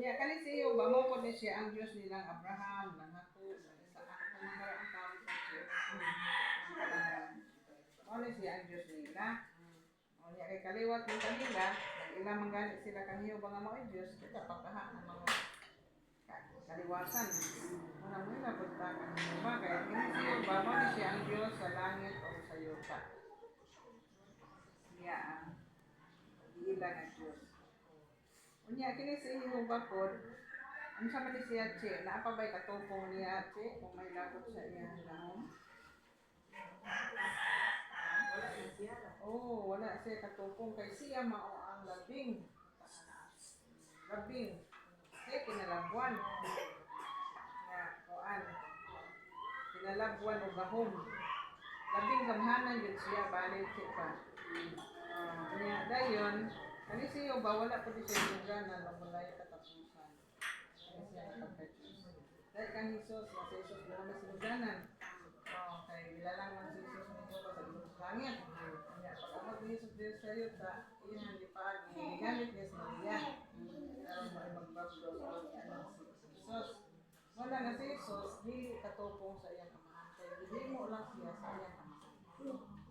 Unya kani siyo ba mo ko ni siya ang Dios nilang Abraham, ng Jacob, ng Isaac, kung ang tawag sa Dios. Ano siya ang Dios nila? Unya kay kaliwat ng kanila, ilang mangganit sila kaniyo ba nga mga Dios, kita pagkaha ng mga kaliwasan. Una mo na punta kanino ba kaya kini siyo ba mo ni siya ang Dios sa langit o sa yuta. Siya ang iila nga Dios. Unya kini sa inyo bakod, ang sa man siya che, naa pa ba'y katupong niya che kung may lagot sa iyang lahom? Oh, wala siya katupong kay siya mao ang labing. Siya kinalabuan. Nga, kuan. Kinalabuan o gahom. Labing gamhanan yun siya, balik siya pa. Kanya, dayon, kani siyo ba, wala po di siya yung ganan, wala yung katapusan. Kani siya nakapag-Diyos. Dahil kang Jesus, na si Jesus, wala na sinuganan. Kaya nilalang man si Jesus nito ba sa Diyos langit. Kanya, pag-amag ni Jesus Diyos kayo, sa iyan, lipag, ginamit niya sa Maria. Pero may magbablos o ano si Jesus. Wala na si Jesus, dili katupong sa iyang amahan. Kaya hindi mo lang siya sa iyang amahan.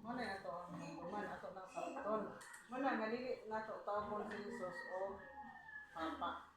Muna ito ang human, ito ng sapton. Muna, nalili na ito tawag si Jesus o Papa.